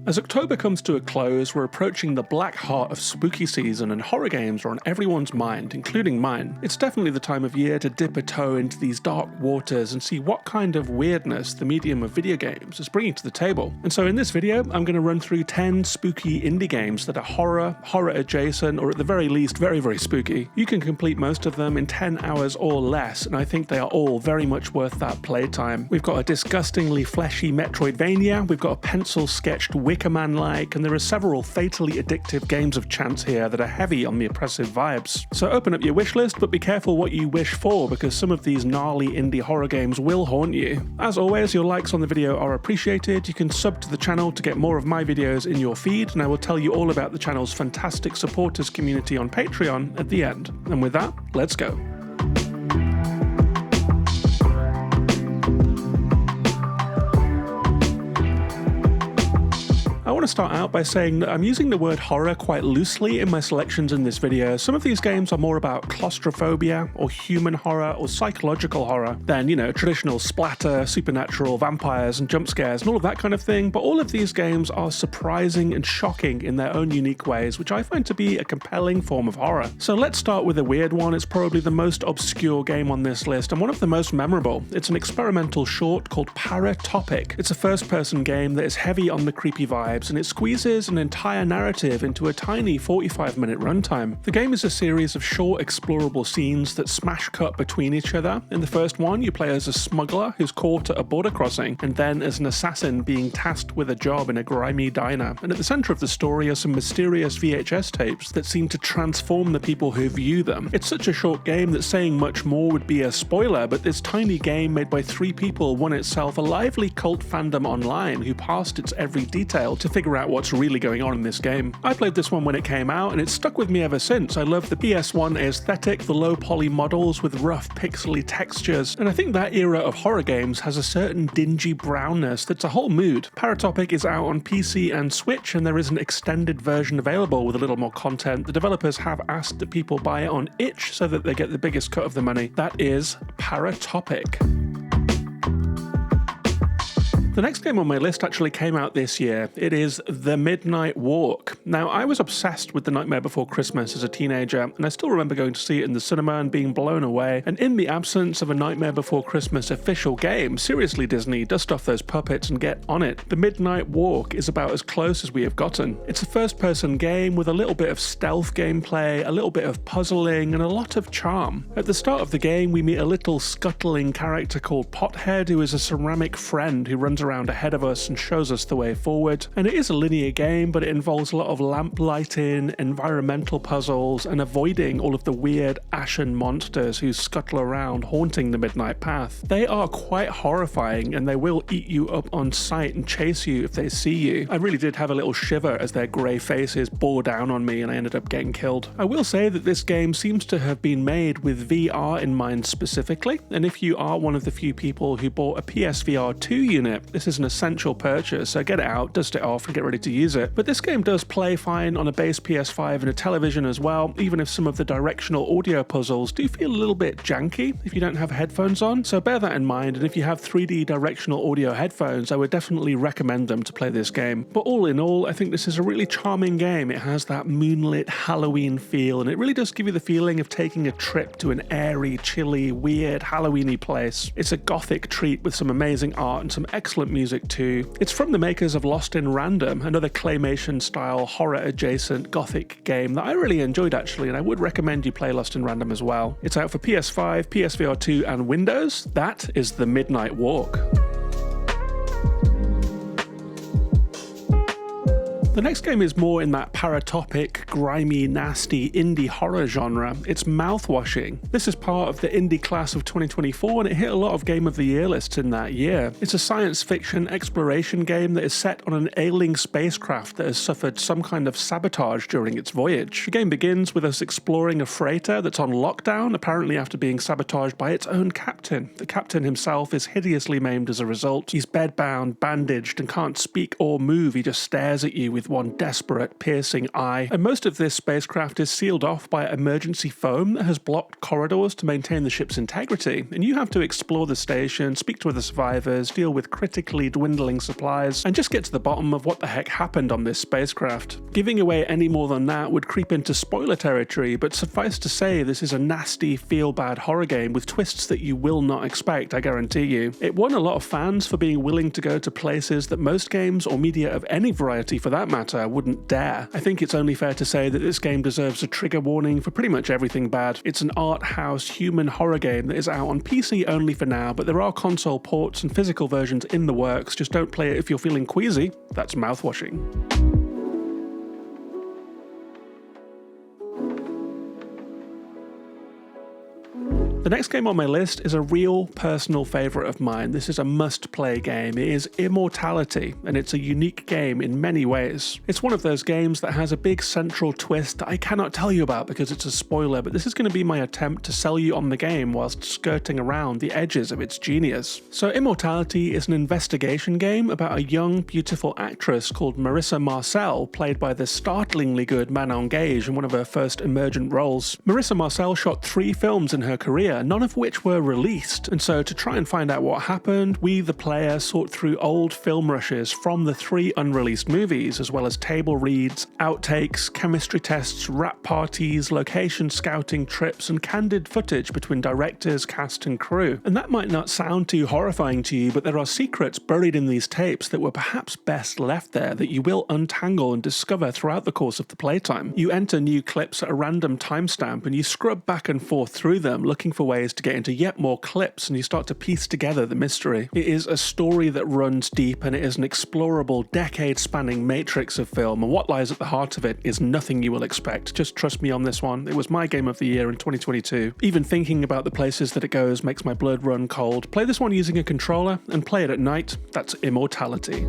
As October comes to a close, we're approaching the black heart of spooky season and horror games are on everyone's mind, including mine. It's definitely the time of year to dip a toe into these dark waters and see what kind of weirdness the medium of video games is bringing to the table. And so in this video, I'm going to run through 10 spooky indie games that are horror adjacent, or at the very least very, very spooky. You can complete most of them in 10 hours or less, and I think they are all very much worth that playtime. We've got a disgustingly fleshy Metroidvania, we've got a pencil-sketched Wickerman-like, and there are several fatally addictive games of chance here that are heavy on the oppressive vibes. So open up your wishlist, but be careful what you wish for, because some of these gnarly indie horror games will haunt you. As always, your likes on the video are appreciated. You can sub to the channel to get more of my videos in your feed, and I will tell you all about the channel's fantastic supporters community on Patreon at the end. And with that, let's go. I want to start out by saying that I'm using the word horror quite loosely in my selections in this video. Some of these games are more about claustrophobia or human horror or psychological horror than, traditional splatter, supernatural, vampires and jump scares and all of that kind of thing, but all of these games are surprising and shocking in their own unique ways, which I find to be a compelling form of horror. So let's start with a weird one. It's probably the most obscure game on this list and one of the most memorable. It's an experimental short called Paratopic. It's a first-person game that is heavy on the creepy vibes, and it squeezes an entire narrative into a tiny 45-minute runtime. The game is a series of short explorable scenes that smash cut between each other. In the first one, you play as a smuggler who's caught at a border crossing, and then as an assassin being tasked with a job in a grimy diner. And at the center of the story are some mysterious VHS tapes that seem to transform the people who view them. It's such a short game that saying much more would be a spoiler, but this tiny game made by 3 people won itself a lively cult fandom online who parsed its every detail to figure out what's really going on in this game. I played this one when it came out and it's stuck with me ever since. I love the PS1 aesthetic, the low poly models with rough pixely textures, and I think that era of horror games has a certain dingy brownness that's a whole mood. Paratopic is out on PC and Switch, and there is an extended version available with a little more content. The developers have asked that people buy it on itch so that they get the biggest cut of the money. That is Paratopic. The next game on my list actually came out this year. It is The Midnight Walk. Now, I was obsessed with The Nightmare Before Christmas as a teenager, and I still remember going to see it in the cinema and being blown away. And in the absence of a Nightmare Before Christmas official game, seriously Disney, dust off those puppets and get on it. The Midnight Walk is about as close as we have gotten. It's a first-person game with a little bit of stealth gameplay, a little bit of puzzling, and a lot of charm. At the start of the game, we meet a little scuttling character called Pothead, who is a ceramic friend who runs around ahead of us and shows us the way forward. And it is a linear game, but it involves a lot of lamp lighting, environmental puzzles, and avoiding all of the weird ashen monsters who scuttle around haunting the midnight path. They are quite horrifying, and they will eat you up on sight and chase you if they see you. I really did have a little shiver as their grey faces bore down on me and I ended up getting killed. I will say that this game seems to have been made with VR in mind specifically, and if you are one of the few people who bought a PSVR 2 unit, this is an essential purchase, so get it out, dust it off, and get ready to use it. But this game does play fine on a base PS5 and a television as well, even if some of the directional audio puzzles do feel a little bit janky if you don't have headphones on, so bear that in mind, and if you have 3D directional audio headphones, I would definitely recommend them to play this game. But all in all, I think this is a really charming game. It has that moonlit Halloween feel, and it really does give you the feeling of taking a trip to an airy, chilly, weird, Halloweeny place. It's a gothic treat with some amazing art and some excellent music too. It's from the makers of Lost in Random, another claymation style horror adjacent gothic game that I really enjoyed actually, and I would recommend you play Lost in Random as well. It's out for PS5, PSVR 2 and Windows. That is The Midnight Walk. The next game is more in that paratopic, grimy, nasty indie horror genre. It's Mouthwashing. This is part of the indie class of 2024 and it hit a lot of Game of the Year lists in that year. It's a science fiction exploration game that is set on an ailing spacecraft that has suffered some kind of sabotage during its voyage. The game begins with us exploring a freighter that's on lockdown, apparently after being sabotaged by its own captain. The captain himself is hideously maimed as a result. He's bedbound, bandaged, and can't speak or move. He just stares at you with with one desperate, piercing eye, and most of this spacecraft is sealed off by emergency foam that has blocked corridors to maintain the ship's integrity, and you have to explore the station, speak to other survivors, deal with critically dwindling supplies, and just get to the bottom of what the heck happened on this spacecraft. Giving away any more than that would creep into spoiler territory, but suffice to say this is a nasty, feel-bad horror game with twists that you will not expect, I guarantee you. It won a lot of fans for being willing to go to places that most games, or media of any variety for that matter, wouldn't dare. I think it's only fair to say that this game deserves a trigger warning for pretty much everything bad. It's an art house human horror game that is out on PC only for now, but there are console ports and physical versions in the works. Just don't play it if you're feeling queasy. That's Mouthwashing. The next game on my list is a real personal favourite of mine. This is a must-play game. It is Immortality, and it's a unique game in many ways. It's one of those games that has a big central twist that I cannot tell you about because it's a spoiler, but this is going to be my attempt to sell you on the game whilst skirting around the edges of its genius. So Immortality is an investigation game about a young, beautiful actress called Marissa Marcel, played by the startlingly good Manon Gage in one of her first emergent roles. Marissa Marcel shot 3 films in her career, none of which were released, and so to try and find out what happened, we the player sort through old film rushes from the 3 unreleased movies, as well as table reads, outtakes, chemistry tests, rap parties, location scouting trips, and candid footage between directors, cast and crew. And that might not sound too horrifying to you, but there are secrets buried in these tapes that were perhaps best left there that you will untangle and discover throughout the course of the playtime. You enter new clips at a random timestamp and you scrub back and forth through them looking for ways to get into yet more clips, and you start to piece together the mystery. It is a story that runs deep, and it is an explorable, decade-spanning matrix of film, and what lies at the heart of it is nothing you will expect. Just trust me on this one. It was my game of the year in 2022. Even thinking about the places that it goes makes my blood run cold. Play this one using a controller, and play it at night. That's Immortality.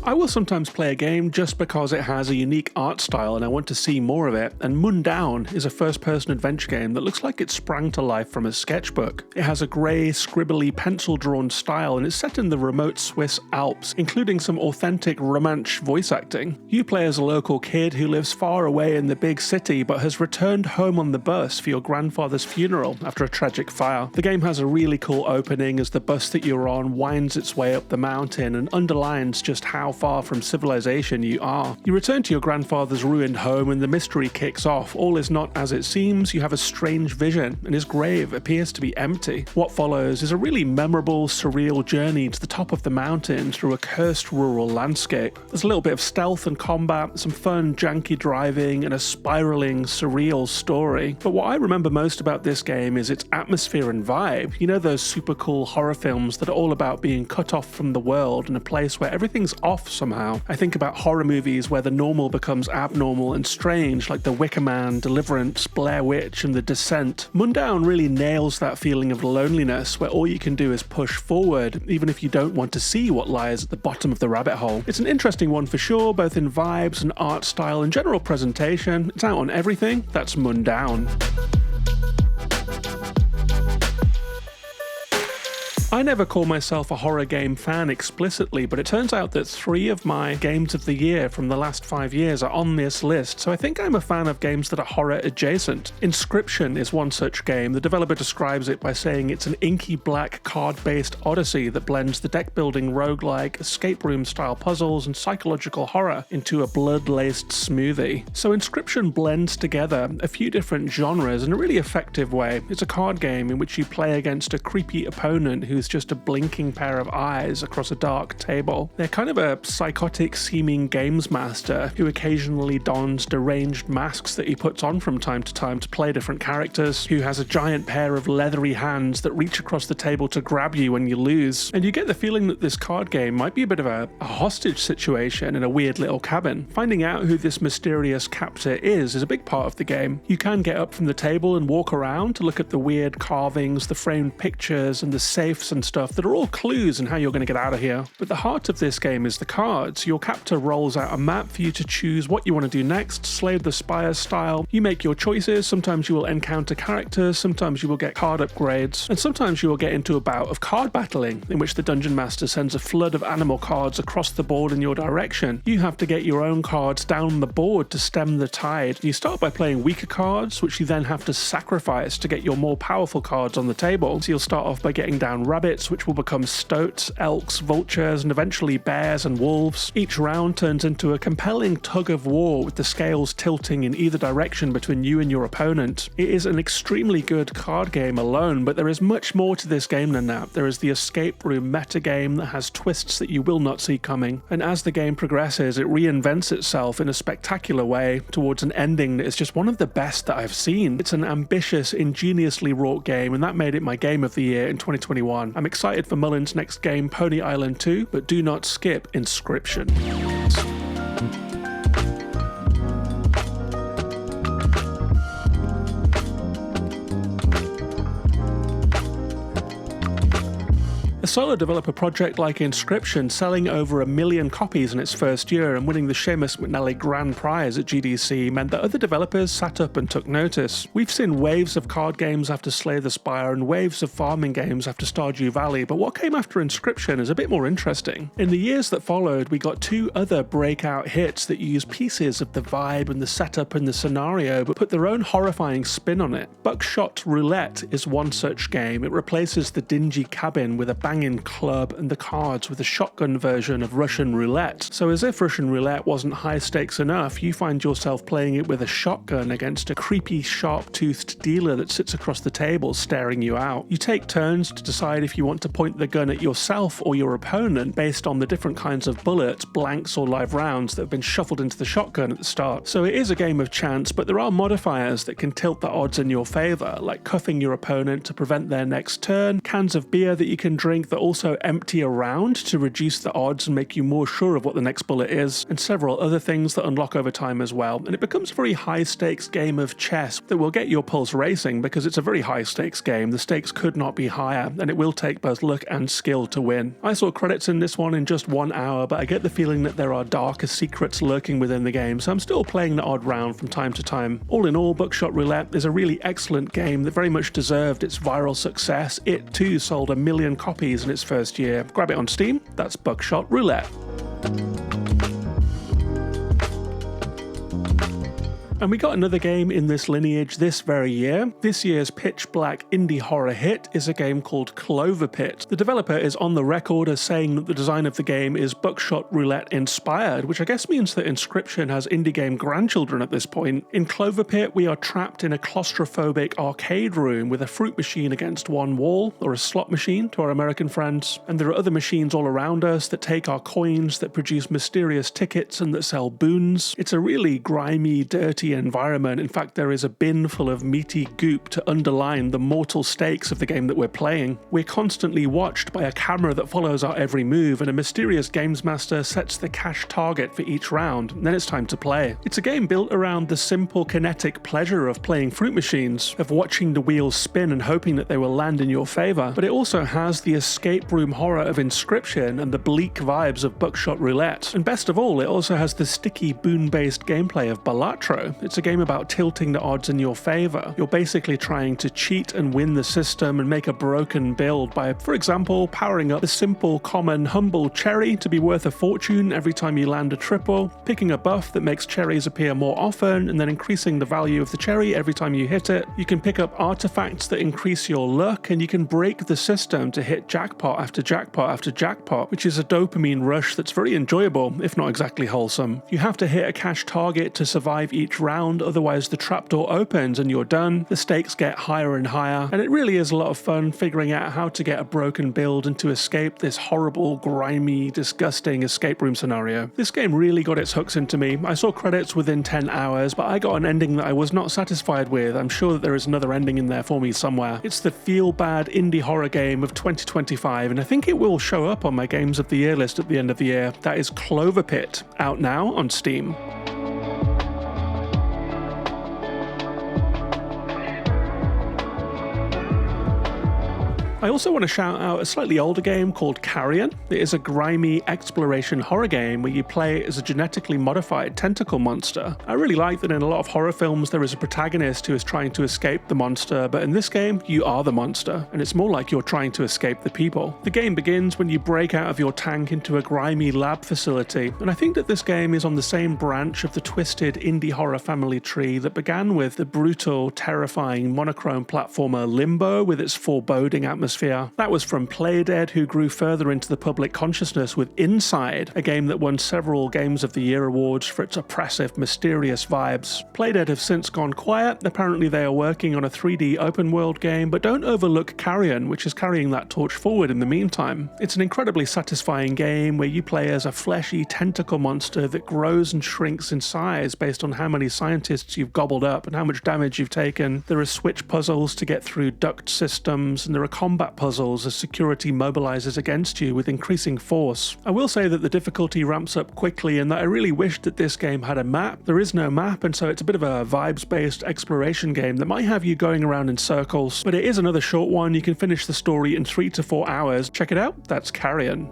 I will sometimes play a game just because it has a unique art style and I want to see more of it, and Mundaun is a first-person adventure game that looks like it sprang to life from a sketchbook. It has a grey, scribbly, pencil-drawn style and it's set in the remote Swiss Alps, including some authentic Romansh voice acting. You play as a local kid who lives far away in the big city but has returned home on the bus for your grandfather's funeral after a tragic fire. The game has a really cool opening as the bus that you're on winds its way up the mountain and underlines just how far from civilization you are. You return to your grandfather's ruined home and the mystery kicks off. All is not as it seems. You have a strange vision and his grave appears to be empty. What follows is a really memorable, surreal journey to the top of the mountain through a cursed rural landscape. There's a little bit of stealth and combat, some fun, janky driving, and a spiraling, surreal story. But what I remember most about this game is its atmosphere and vibe. You know those super cool horror films that are all about being cut off from the world in a place where everything's off somehow. I think about horror movies where the normal becomes abnormal and strange, like The Wicker Man, Deliverance, Blair Witch, and The Descent. Mundaun really nails that feeling of loneliness where all you can do is push forward, even if you don't want to see what lies at the bottom of the rabbit hole. It's an interesting one for sure, both in vibes and art style and general presentation. It's out on everything. That's Mundaun. I never call myself a horror game fan explicitly, but it turns out that 3 of my games of the year from the last 5 years are on this list, so I think I'm a fan of games that are horror adjacent. Inscryption is one such game. The developer describes it by saying it's an inky black card-based odyssey that blends the deck-building roguelike, escape room-style puzzles, and psychological horror into a blood-laced smoothie. So Inscryption blends together a few different genres in a really effective way. It's a card game in which you play against a creepy opponent who's just a blinking pair of eyes across a dark table. They're kind of a psychotic seeming games master who occasionally dons deranged masks that he puts on from time to time to play different characters, who has a giant pair of leathery hands that reach across the table to grab you when you lose. And you get the feeling that this card game might be a bit of a hostage situation in a weird little cabin. Finding out who this mysterious captor is a big part of the game. You can get up from the table and walk around to look at the weird carvings, the framed pictures, and the safes and stuff that are all clues in how you're going to get out of here. But the heart of this game is the cards. Your captor rolls out a map for you to choose what you want to do next, Slay the Spire style. You make your choices. Sometimes you will encounter characters, sometimes you will get card upgrades, and sometimes you will get into a bout of card battling in which the Dungeon Master sends a flood of animal cards across the board in your direction. You have to get your own cards down the board to stem the tide. You start by playing weaker cards, which you then have to sacrifice to get your more powerful cards on the table. So you'll start off by getting down rabbits, which will become stoats, elks, vultures, and eventually bears and wolves. Each round turns into a compelling tug of war with the scales tilting in either direction between you and your opponent. It is an extremely good card game alone, but there is much more to this game than that. There is the escape room metagame that has twists that you will not see coming, and as the game progresses, it reinvents itself in a spectacular way towards an ending that is just one of the best that I've seen. It's an ambitious, ingeniously wrought game, and that made it my game of the year in 2021. I'm excited for Mullen's next game, Pony Island 2, but do not skip Inscryption. A solo developer project like Inscryption selling over 1 million copies in its first year and winning the Seamus McNally Grand Prize at GDC meant that other developers sat up and took notice. We've seen waves of card games after Slay the Spire and waves of farming games after Stardew Valley, but what came after Inscryption is a bit more interesting. In the years that followed, we got 2 other breakout hits that use pieces of the vibe and the setup and the scenario, but put their own horrifying spin on it. Buckshot Roulette is one such game. It replaces the dingy cabin with a banging club and the cards with a shotgun version of Russian roulette. So as if Russian roulette wasn't high stakes enough, you find yourself playing it with a shotgun against a creepy sharp-toothed dealer that sits across the table staring you out. You take turns to decide if you want to point the gun at yourself or your opponent based on the different kinds of bullets, blanks or live rounds that have been shuffled into the shotgun at the start. So it is a game of chance, but there are modifiers that can tilt the odds in your favour, like cuffing your opponent to prevent their next turn, cans of beer that you can drink that also empty around to reduce the odds and make you more sure of what the next bullet is, and several other things that unlock over time as well. And it becomes a very high stakes game of chess that will get your pulse racing because it's a very high stakes game. The stakes could not be higher, and it will take both luck and skill to win. I saw credits in this one in just 1 hour, but I get the feeling that there are darker secrets lurking within the game, so I'm still playing the odd round from time to time. All in all, Buckshot Roulette is a really excellent game that very much deserved its viral success. It too sold 1 million copies in its first year. Grab it on Steam, that's Buckshot Roulette. And we got another game in this lineage this very year. This year's pitch black indie horror hit is a game called CloverPit. The developer is on the record as saying that the design of the game is Buckshot Roulette inspired, which I guess means that Inscryption has indie game grandchildren at this point. In CloverPit, we are trapped in a claustrophobic arcade room with a fruit machine against one wall, or a slot machine to our American friends, and there are other machines all around us that take our coins, that produce mysterious tickets, and that sell boons. It's a really grimy, dirty environment. In fact, there is a bin full of meaty goop to underline the mortal stakes of the game that we're playing. We're constantly watched by a camera that follows our every move, and a mysterious games master sets the cash target for each round, and then it's time to play. It's a game built around the simple kinetic pleasure of playing fruit machines, of watching the wheels spin and hoping that they will land in your favor, but it also has the escape room horror of Inscryption and the bleak vibes of Buckshot Roulette. And best of all, it also has the sticky boon-based gameplay of Balatro. It's a game about tilting the odds in your favor. You're basically trying to cheat and win the system and make a broken build by, for example, powering up the simple, common, humble cherry to be worth a fortune every time you land a triple, picking a buff that makes cherries appear more often, and then increasing the value of the cherry every time you hit it. You can pick up artifacts that increase your luck, and you can break the system to hit jackpot after jackpot after jackpot, which is a dopamine rush that's very enjoyable, if not exactly wholesome. You have to hit a cash target to survive each round, otherwise the trapdoor opens and you're done. The stakes get higher and higher, and it really is a lot of fun figuring out how to get a broken build and to escape this horrible, grimy, disgusting escape room scenario. This game really got its hooks into me. I saw credits within 10 hours, but I got an ending that I was not satisfied with. I'm sure that there is another ending in there for me somewhere. It's the feel-bad indie horror game of 2025, and I think it will show up on my Games of the Year list at the end of the year. That is CloverPit, out now on Steam. I also want to shout out a slightly older game called Carrion. It is a grimy exploration horror game where you play as a genetically modified tentacle monster. I really like that in a lot of horror films there is a protagonist who is trying to escape the monster, but in this game you are the monster, and it's more like you're trying to escape the people. The game begins when you break out of your tank into a grimy lab facility, and I think that this game is on the same branch of the twisted indie horror family tree that began with the brutal, terrifying monochrome platformer Limbo with its foreboding atmosphere. That was from Playdead, who grew further into the public consciousness with Inside, a game that won several Games of the Year awards for its oppressive, mysterious vibes. Playdead have since gone quiet. Apparently they are working on a 3D open world game, but don't overlook Carrion, which is carrying that torch forward in the meantime. It's an incredibly satisfying game where you play as a fleshy tentacle monster that grows and shrinks in size based on how many scientists you've gobbled up and how much damage you've taken. There are switch puzzles to get through duct systems, and there are combat puzzles as security mobilizes against you with increasing force. I will say that the difficulty ramps up quickly and that I really wish that this game had a map. There is no map, and so it's a bit of a vibes-based exploration game that might have you going around in circles, but it is another short one. You can finish the story in 3 to 4 hours. Check it out, that's Carrion.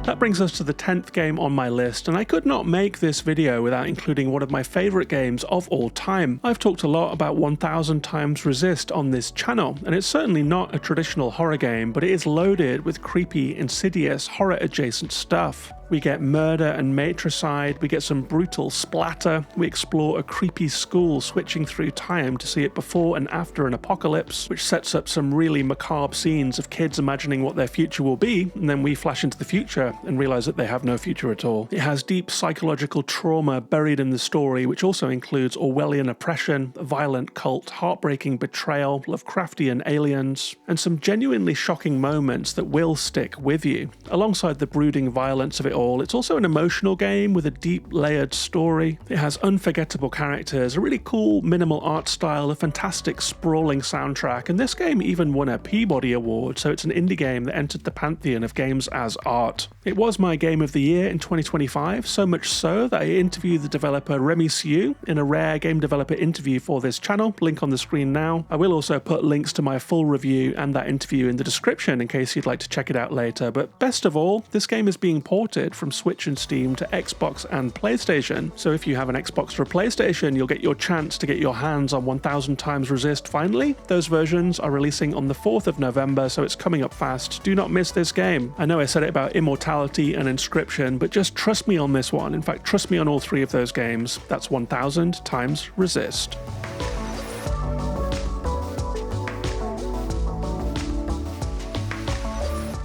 That brings us to the 10th game on my list, and I could not make this video without including one of my favourite games of all time. I've talked a lot about 1000 Times Resist on this channel, and it's certainly not a traditional horror game, but it is loaded with creepy, insidious, horror-adjacent stuff. We get murder and matricide, we get some brutal splatter, we explore a creepy school switching through time to see it before and after an apocalypse, which sets up some really macabre scenes of kids imagining what their future will be, and then we flash into the future and realize that they have no future at all. It has deep psychological trauma buried in the story, which also includes Orwellian oppression, a violent cult, heartbreaking betrayal, Lovecraftian aliens, and some genuinely shocking moments that will stick with you. Alongside the brooding violence of it all, it's also an emotional game with a deep layered story. It has unforgettable characters, a really cool minimal art style, a fantastic sprawling soundtrack, and this game even won a Peabody Award, so it's an indie game that entered the pantheon of games as art. It was my game of the year in 2025, so much so that I interviewed the developer Remy Siu in a rare game developer interview for this channel, link on the screen now. I will also put links to my full review and that interview in the description in case you'd like to check it out later, but best of all, this game is being ported from Switch and Steam to Xbox and PlayStation, so if you have an Xbox or a PlayStation, you'll get your chance to get your hands on 1000 Times Resist finally. Those versions are releasing on the 4th of November, so it's coming up fast. Do not miss this game. I know I said it about Immortality and Inscryption, but just trust me on this one. In fact, trust me on all 3 of those games. That's 1000 Times Resist.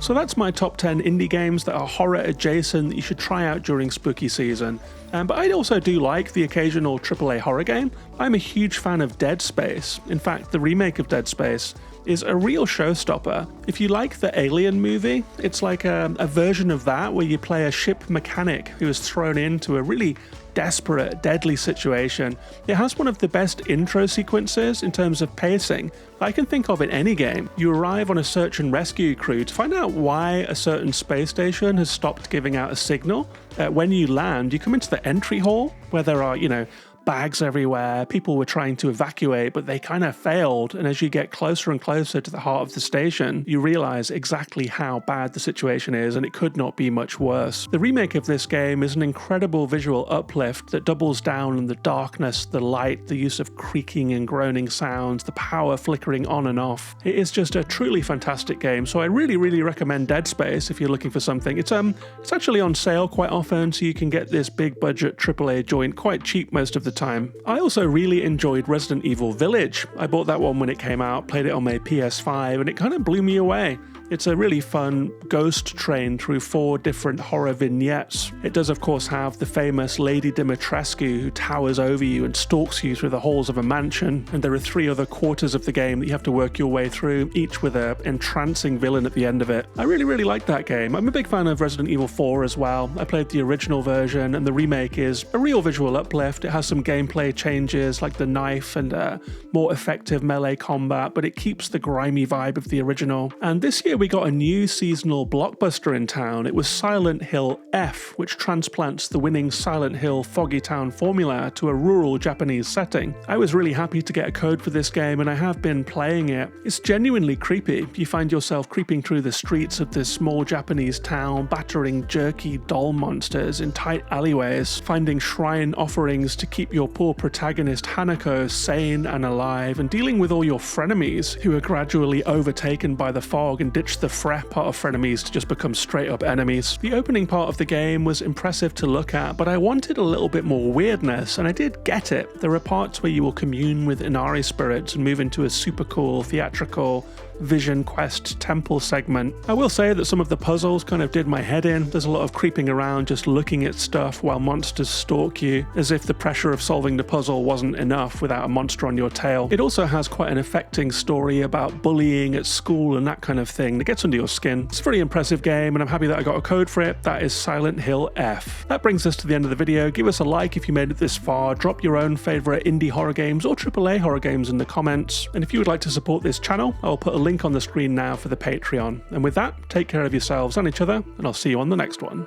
So that's my top 10 indie games that are horror adjacent that you should try out during spooky season. But I also do like the occasional AAA horror game. I'm a huge fan of Dead Space. In fact, the remake of Dead Space is a real showstopper. If you like the Alien movie, it's like a version of that where you play a ship mechanic who is thrown into a really desperate, deadly situation. It has one of the best intro sequences in terms of pacing I can think of in any game. You arrive on a search and rescue crew to find out why a certain space station has stopped giving out a signal. When you land, you come into the entry hall where there are, bags everywhere. People were trying to evacuate, but they kind of failed. And as you get closer and closer to the heart of the station, you realize exactly how bad the situation is, and it could not be much worse. The remake of this game is an incredible visual uplift that doubles down on the darkness, the light, the use of creaking and groaning sounds, the power flickering on and off. It is just a truly fantastic game, so I really, really recommend Dead Space if you're looking for something. It's actually on sale quite often, so you can get this big budget AAA joint quite cheap most of the time. I also really enjoyed Resident Evil Village. I bought that one when it came out, played it on my PS5, and it kind of blew me away. It's a really fun ghost train through 4 different horror vignettes. It does of course have the famous Lady Dimitrescu who towers over you and stalks you through the halls of a mansion, and there are 3 other quarters of the game that you have to work your way through, each with an entrancing villain at the end of it. I really, really like that game. I'm a big fan of Resident Evil 4 as well. I played the original version, and the remake is a real visual uplift. It has some gameplay changes like the knife and more effective melee combat, but it keeps the grimy vibe of the original. And this year year we got a new seasonal blockbuster in town. It was Silent Hill F, which transplants the winning Silent Hill Foggy Town formula to a rural Japanese setting. I was really happy to get a code for this game, and I have been playing it. It's genuinely creepy. You find yourself creeping through the streets of this small Japanese town, battering jerky doll monsters in tight alleyways, finding shrine offerings to keep your poor protagonist Hanako sane and alive, and dealing with all your frenemies who are gradually overtaken by the fog and ditch the frep part of frenemies to just become straight up enemies. The opening part of the game was impressive to look at, but I wanted a little bit more weirdness, and I did get it. There are parts where you will commune with Inari spirits and move into a super cool theatrical Vision Quest temple segment. I will say that some of the puzzles kind of did my head in. There's a lot of creeping around just looking at stuff while monsters stalk you, as if the pressure of solving the puzzle wasn't enough without a monster on your tail. It also has quite an affecting story about bullying at school and that kind of thing that gets under your skin. It's a very impressive game, and I'm happy that I got a code for it. That is Silent Hill F. That brings us to the end of the video. Give us a like if you made it this far. Drop your own favourite indie horror games or AAA horror games in the comments. And if you would like to support this channel, I'll put a link on the screen now for the Patreon. And with that, take care of yourselves and each other, and I'll see you on the next one.